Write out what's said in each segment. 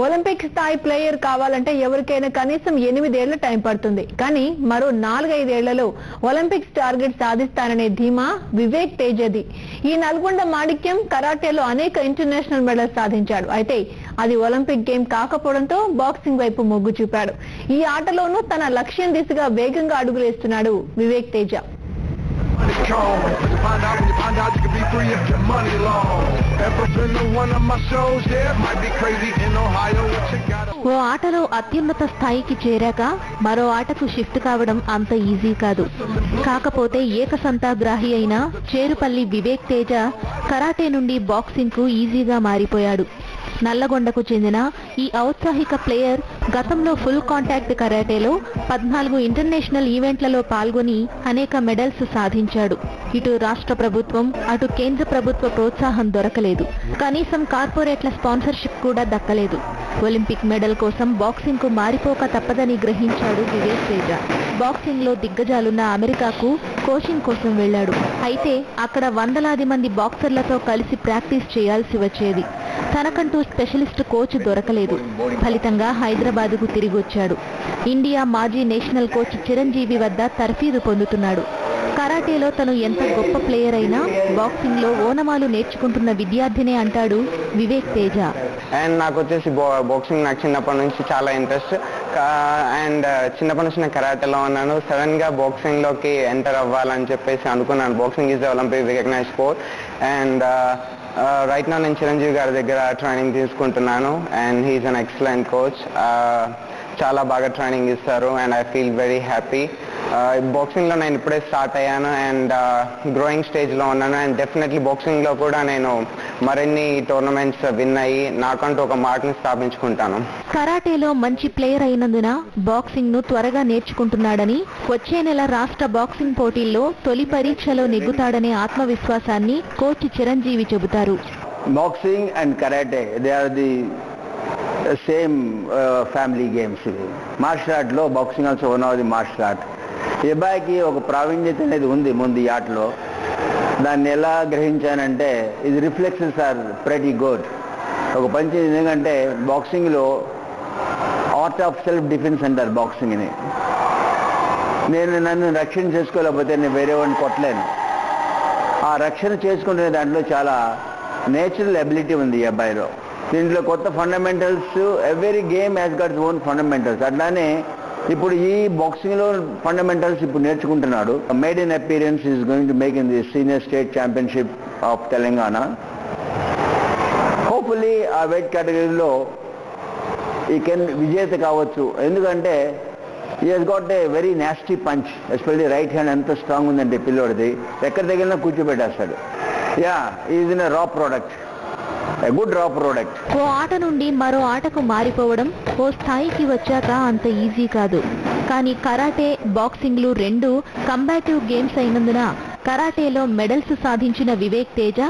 Olympic స్థాయి player కావాలంటే ఎవరికైనా కనీసం 8 ఏళ్ల టైం పడుతుంది. కానీ మరో 4-5 ఏళ్లలో ఒలింపిక్స్ టార్గెట్ సాధిస్తాననే ధీమా వివేక్ తేజది. ఈ నల్గొండ మాణిక్యం కరాటేలో అనేక ఇంటర్నేషనల్ మెడల్స్ సాధించాడు. అయితే అది ఒలింపిక్ గేమ్ కాకపోవడంతో బాక్సింగ్ వైపు మొగ్గు చూపాడు. ఈ ఆటలోనూ తన లక్ష్యం దిశగా వేగంగా అడుగులేస్తున్నాడు వివేక్ తేజ. ఓ ఆటలో అత్యున్నత స్థాయికి చేరాక మరో ఆటకు షిఫ్ట్ కావడం అంత ఈజీ కాదు. కాకపోతే ఏకసంతాగ్రాహి అయిన చేరుపల్లి వివేక్ తేజ కరాటే నుండి బాక్సింగ్ కు ఈజీగా మారిపోయాడు. నల్లగొండకు చెందిన ఈ ఔత్సాహిక ప్లేయర్ గతంలో ఫుల్ కాంటాక్ట్ కరాటేలో 14 ఇంటర్నేషనల్ ఈవెంట్లలో పాల్గొని అనేక మెడల్స్ సాధించాడు. ఇటు రాష్ట్ర ప్రభుత్వం అటు కేంద్ర ప్రభుత్వ ప్రోత్సాహం దొరకలేదు. కనీసం కార్పొరేట్ల స్పాన్సర్షిప్ కూడా దక్కలేదు. ఒలింపిక్ మెడల్ కోసం బాక్సింగ్ కు మారిపోక తప్పదని గ్రహించాడు వివేక్ తేజ. బాక్సింగ్ లో దిగ్గజాలున్న అమెరికాకు కోచింగ్ కోసం వెళ్లాడు. అయితే అక్కడ వందలాది మంది బాక్సర్లతో కలిసి ప్రాక్టీస్ చేయాల్సి వచ్చేది. తనకంటూ స్పెషలిస్ట్ కోచ్ దొరకలేదు. ఫలితంగా హైదరాబాద్ కు తిరిగి వచ్చాడు. ఇండియా మాజీ నేషనల్ కోచ్ చిరంజీవి వద్ద తర్ఫీదు పొందుతున్నాడు. కరాటేలో తను ఎంత గొప్ప ప్లేయర్ అయినా బాక్సింగ్ లో ఓనమాలు నేర్చుకుంటున్న విద్యార్థినే అంటాడు వివేక్ తేజ. అండ్ నాకు వచ్చేసి బాక్సింగ్ నాకు చిన్నప్పటి నుంచి చాలా ఇంట్రెస్ట్. అండ్ చిన్నప్పటి నుంచి నేను కరాటేలో ఉన్నాను. సడన్ గా బాక్సింగ్ లోకి ఎంటర్ అవ్వాలని చెప్పేసి అనుకున్నాను. Boxing is Olympic recognised sport. And right now నేను చిరంజీవి గారి దగ్గర ట్రైనింగ్ తీసుకుంటున్నాను. And he's an excellent coach. చాలా బాగా ట్రైనింగ్ ఇస్తారు. And I feel very happy. బాక్సింగ్లో నేను ఇప్పుడే స్టార్ట్ అయ్యాను అండ్ గ్రోయింగ్ స్టేజ్లో ఉన్నాను. అండ్ డెఫినెట్లీ బాక్సింగ్లో కూడా నేను మరిన్ని టోర్నమెంట్స్ విన్ అయ్యి నాకంటూ ఒక మార్క్ని స్థాపించుకుంటాను. కరాటేలో మంచి ప్లేయర్ అయినందున బాక్సింగ్ ను త్వరగా నేర్చుకుంటున్నాడని, వచ్చే నెల రాష్ట్ర బాక్సింగ్ పోటీల్లో తొలి పరీక్షలో నెగ్గుతాడనే ఆత్మవిశ్వాసాన్ని కోచ్ చిరంజీవి చెబుతారు. Boxing and karate they are the same family games. ఇవి మార్షల్ ఆర్ట్లో boxing also one of the martial art. ఈ అబ్బాయికి ఒక ప్రావీణ్యత అనేది ఉంది ముందు ఈ ఆటలో. దాన్ని ఎలా గ్రహించానంటే ఇది రిఫ్లెక్సెస్ ఆర్ ప్రెటీ గుడ్. ఒక పంచి ఎందుకంటే బాక్సింగ్లో ఆర్ట్ ఆఫ్ సెల్ఫ్ డిఫెన్స్ అంటారు బాక్సింగ్ని. నన్ను రక్షణ చేసుకోలేకపోతే నేను వేరే వాడిని కొట్టలేను. ఆ రక్షణ చేసుకునే దాంట్లో చాలా నేచురల్ అబిలిటీ ఉంది ఈ అబ్బాయిలో. దీంట్లో కొత్త fundamentals, every game has got own fundamentals. అట్లానే ఇప్పుడు ఈ బాక్సింగ్లో ఫండమెంటల్స్ ఇప్పుడు నేర్చుకుంటున్నాడు. Made in appearance is going to make in the senior state championship of Telangana. Hopefully ఆ వెయిట్ కేటగిరీలో ఈ కెన్ విజేత కావచ్చు. ఎందుకంటే ఈ he's got a very nasty punch. Especially right hand ఎంత స్ట్రాంగ్ ఉందంటే పిల్లోడిది, ఎక్కడ తగిలినా కూర్చోబెట్టేస్తాడు. Yeah is in a raw product, a good raw product. ఓ ఆట నుండి మరో ఆటకు మారిపోవడం ఓ స్థాయికి వచ్చాక అంత ఈజీ కాదు. కానీ కరాటే, బాక్సింగ్లు రెండు కంబాటివ్ గేమ్స్ అయినందున కరాటేలో మెడల్స్ సాధించిన వివేక్ తేజ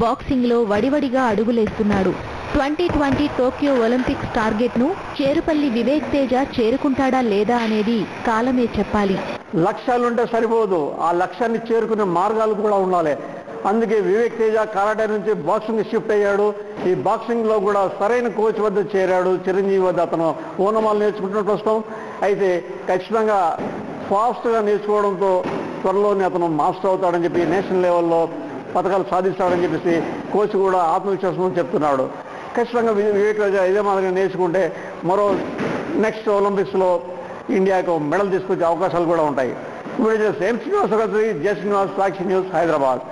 బాక్సింగ్లో వడివడిగా అడుగులేస్తున్నాడు. 2020 టోక్యో ఒలింపిక్స్ టార్గెట్ ను చేరుపల్లి వివేక్ తేజ చేరుకుంటాడా లేదా అనేది కాలమే చెప్పాలి. లక్ష్యాలుంటే సరిపోదు, ఆ లక్ష్యాన్ని చేరుకునే మార్గాలు కూడా ఉండాలి. అందుకే వివేక్ తేజ కరాటే నుంచి బాక్సింగ్ షిఫ్ట్ అయ్యాడు. ఈ బాక్సింగ్లో కూడా సరైన కోచ్ వద్ద చేరాడు. చిరంజీవి వద్ద అతను ఓనమాలు నేర్చుకుంటున్న ప్రస్తుతం. అయితే ఖచ్చితంగా ఫాస్ట్గా నేర్చుకోవడంతో త్వరలోనే అతను మాస్టర్ అవుతాడని చెప్పి, నేషనల్ లెవెల్లో పథకాలు సాధిస్తాడని చెప్పేసి కోచ్ కూడా ఆత్మవిశ్వాసం చెప్తున్నాడు. ఖచ్చితంగా వివేక్ తేజ ఇదే మాదిరిగా నేర్చుకుంటే మరో నెక్స్ట్ ఒలింపిక్స్లో ఇండియాకు మెడల్ తీసుకొచ్చే అవకాశాలు కూడా ఉంటాయి. ఇప్పుడు సేమ్ శ్రీనివాస్, జయ శ్రీనివాస్, సాక్షి న్యూస్, హైదరాబాద్.